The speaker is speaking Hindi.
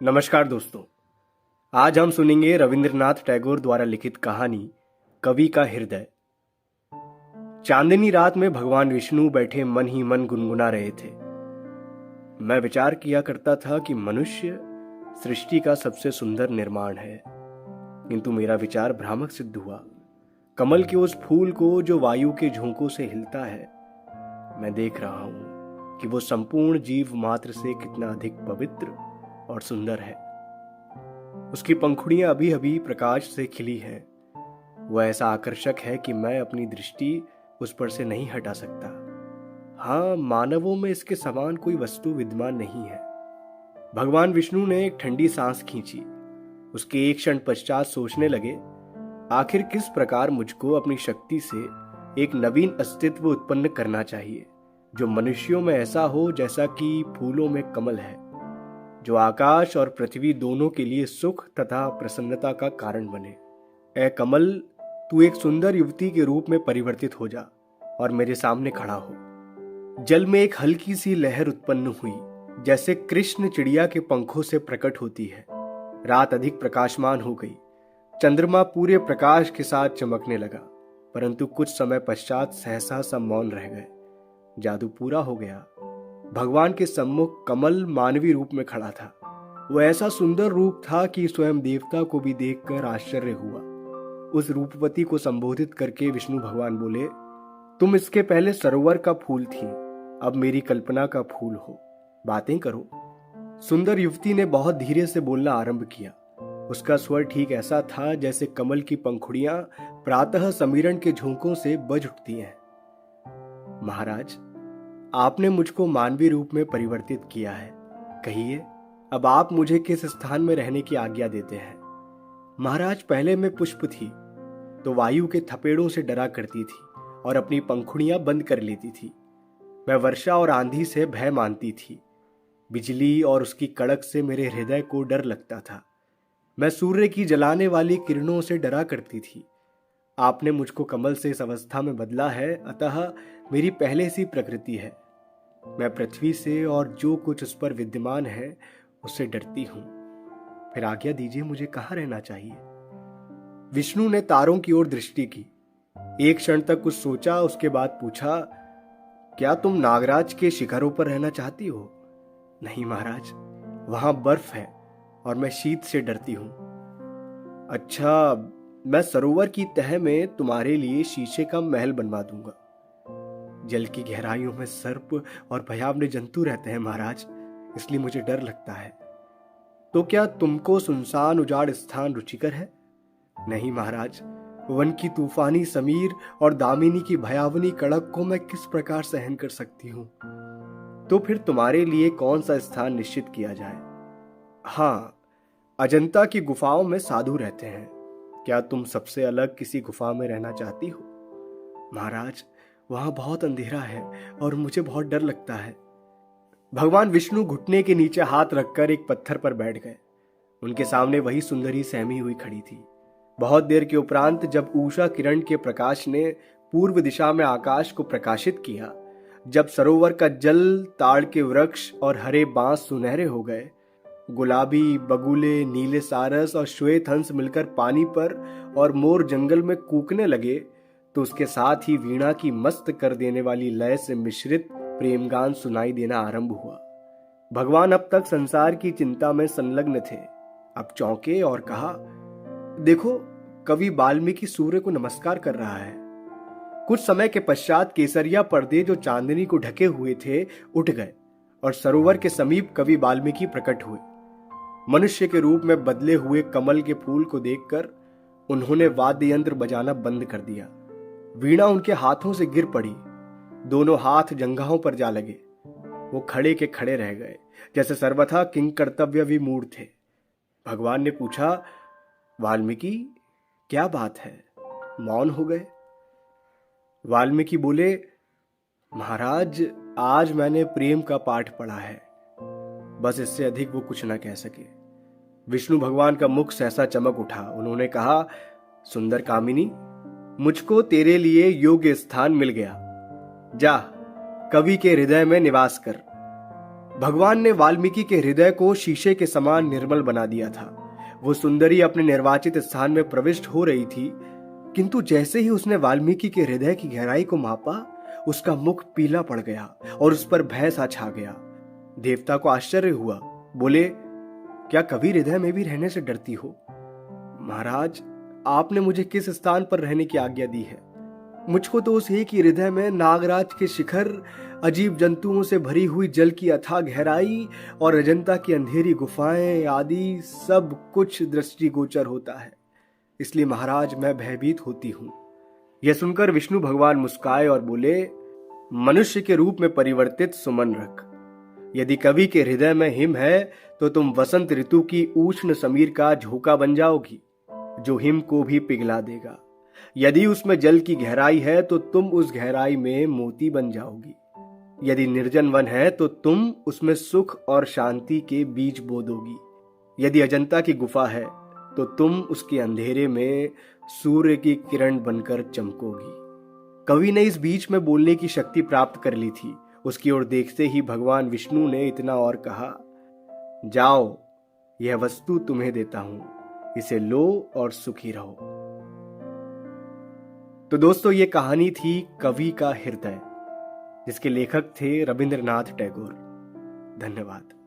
नमस्कार दोस्तों। आज हम सुनेंगे रविंद्रनाथ टैगोर द्वारा लिखित कहानी कवि का हृदय। चांदनी रात में भगवान विष्णु बैठे मन ही मन गुनगुना रहे थे। मैं विचार किया करता था कि मनुष्य सृष्टि का सबसे सुंदर निर्माण है, किंतु मेरा विचार भ्रामक सिद्ध हुआ। कमल के उस फूल को जो वायु के झोंकों से हिलता है, मैं देख रहा हूं कि वो संपूर्ण जीव मात्र से कितना अधिक पवित्र और सुंदर है। उसकी पंखुड़ियां अभी अभी प्रकाश से खिली हैं। वह ऐसा आकर्षक है कि मैं अपनी दृष्टि उस पर से नहीं हटा सकता। हाँ, मानवों में इसके समान कोई वस्तु विद्यमान नहीं है। भगवान विष्णु ने एक ठंडी सांस खींची। उसके एक क्षण पश्चात सोचने लगे, आखिर किस प्रकार मुझको अपनी शक्ति से एक नवीन अस्तित्व उत्पन्न करना चाहिए, जो मनुष्यों में ऐसा हो जैसा कि फूलों में कमल है, जो आकाश और पृथ्वी दोनों के लिए सुख तथा प्रसन्नता का कारण बने। ए कमल, तू एक सुंदर युवती के रूप में परिवर्तित हो जा और मेरे सामने खड़ा हो। जल में एक हल्की सी लहर उत्पन्न हुई, जैसे कृष्ण चिड़िया के पंखों से प्रकट होती है। रात अधिक प्रकाशमान हो गई। चंद्रमा पूरे प्रकाश के साथ चमकने लगा, परंतु कुछ समय पश्चात सहसा सा मौन रह गए। जादू पूरा हो गया। भगवान के सम्मुख कमल मानवी रूप में खड़ा था। वह ऐसा सुंदर रूप था कि स्वयं देवता को भी देखकर आश्चर्य हुआ। उस रूपवती को संबोधित करके विष्णु भगवान बोले, तुम इसके पहले सरोवर का फूल थी, अब मेरी कल्पना का फूल हो, बातें करो। सुंदर युवती ने बहुत धीरे से बोलना आरंभ किया। उसका स्वर ठीक ऐसा था जैसे कमल की पंखुड़ियां प्रातः समीरण के झोंकों से बज उठती हैं। महाराज, आपने मुझको मानवीय रूप में परिवर्तित किया है। कहिए, अब आप मुझे किस स्थान में रहने की आज्ञा देते हैं? महाराज, पहले मैं पुष्प थी तो वायु के थपेड़ों से डरा करती थी और अपनी पंखुड़ियां बंद कर लेती थी। मैं वर्षा और आंधी से भय मानती थी। बिजली और उसकी कड़क से मेरे हृदय को डर लगता था। मैं सूर्य की जलाने वाली किरणों से डरा करती थी। आपने मुझको कमल से इस अवस्था में बदला है, अतः मेरी पहले सी प्रकृति है। मैं पृथ्वी से और जो कुछ उस पर विद्यमान है उससे डरती हूं। फिर आज्ञा दीजिए, मुझे कहाँ रहना चाहिए? विष्णु ने तारों की ओर दृष्टि की। एक क्षण तक कुछ सोचा, उसके बाद पूछा, क्या तुम नागराज के शिखरों पर रहना चाहती हो? नहीं महाराज, वहां बर्फ है और मैं शीत से डरती हूं। अच्छा, मैं सरोवर की तह में तुम्हारे लिए शीशे का महल बनवा दूंगा। जल की गहराइयों में सर्प और भयावह जंतु रहते हैं महाराज, इसलिए मुझे डर लगता है। तो क्या तुमको सुनसान उजाड़ स्थान रुचिकर है? नहीं महाराज, वन की तूफानी समीर और दामिनी की भयावनी कड़क को मैं किस प्रकार सहन कर सकती हूं? तो फिर तुम्हारे लिए कौन सा स्थान निश्चित किया जाए? हाँ, अजंता की गुफाओं में साधु रहते हैं। क्या तुम सबसे अलग किसी गुफा में रहना चाहती हो? महाराज, वहां बहुत अंधेरा है और मुझे बहुत डर लगता है। भगवान विष्णु घुटने के नीचे हाथ रखकर एक पत्थर पर बैठ गए। उनके सामने वही सुंदरी सहमी हुई खड़ी थी। बहुत देर के उपरांत जब उषा किरण के प्रकाश ने पूर्व दिशा में आकाश को प्रकाशित किया, जब सरोवर का जल, ताड़ के वृक्ष और हरे बांस सुनहरे हो गए, गुलाबी बगुले, नीले सारस और श्वेत हंस मिलकर पानी पर और मोर जंगल में कूकने लगे, तो उसके साथ ही वीणा की मस्त कर देने वाली लय से मिश्रित प्रेमगान सुनाई देना आरंभ हुआ। भगवान अब तक संसार की चिंता में संलग्न थे। अब चौंके और कहा, देखो, कवि वाल्मीकि सूर्य को नमस्कार कर रहा है। कुछ समय के पश्चात केसरिया पर्दे जो चांदनी को ढके हुए थे उठ गए और सरोवर के समीप कवि वाल्मीकि प्रकट हुए। मनुष्य के रूप में बदले हुए कमल के फूल को देखकर उन्होंने वाद्य यंत्र बजाना बंद कर दिया। वीणा उनके हाथों से गिर पड़ी। दोनों हाथ जंघाओं पर जा लगे। वो खड़े के खड़े रह गए, जैसे सर्वथा किंग कर्तव्य विमूढ़ थे। भगवान ने पूछा, वाल्मीकि, क्या बात है? मौन हो गए। वाल्मीकि बोले, महाराज, आज मैंने प्रेम का पाठ पढ़ा है, बस इससे अधिक वो कुछ न कह सके। विष्णु भगवान का मुख सहसा चमक उठा। उन्होंने कहा, सुंदर कामिनी, मुझको तेरे लिए योग्य स्थान मिल गया। जा, कवि के हृदय में निवास कर। भगवान ने वाल्मीकि के हृदय को शीशे के समान निर्मल बना दिया था। वो सुंदरी अपने निर्वाचित स्थान में प्रविष्ट हो रही थी, किंतु जैसे ही उसने वाल्मीकि के हृदय की गहराई को मापा, उसका मुख पीला पड़ गया और उस पर भय सा छा गया। देवता को आश्चर्य हुआ। बोले, क्या कभी हृदय में भी रहने से डरती हो? महाराज, आपने मुझे किस स्थान पर रहने की आज्ञा दी है? मुझको तो उस एक ही हृदय में नागराज के शिखर, अजीब जंतुओं से भरी हुई जल की अथाह गहराई और अजंता की अंधेरी गुफाएं आदि सब कुछ दृष्टिगोचर होता है। इसलिए महाराज, मैं भयभीत होती हूं। यह सुनकर विष्णु भगवान मुस्काए और बोले, मनुष्य के रूप में परिवर्तित सुमन रख। यदि कवि के हृदय में हिम है तो तुम वसंत ऋतु की उष्ण समीर का झोंका बन जाओगी, जो हिम को भी पिघला देगा। यदि उसमें जल की गहराई है तो तुम उस गहराई में मोती बन जाओगी। यदि निर्जन वन है तो तुम उसमें सुख और शांति के बीज बो दोगी। यदि अजंता की गुफा है तो तुम उसके अंधेरे में सूर्य की किरण बनकर चमकोगी। कवि ने इस बीच में बोलने की शक्ति प्राप्त कर ली थी। उसकी ओर देखते ही भगवान विष्णु ने इतना और कहा, जाओ, यह वस्तु तुम्हें देता हूं, इसे लो और सुखी रहो। तो दोस्तों, ये कहानी थी कवि का हृदय, जिसके लेखक थे रविंद्रनाथ टैगोर। धन्यवाद।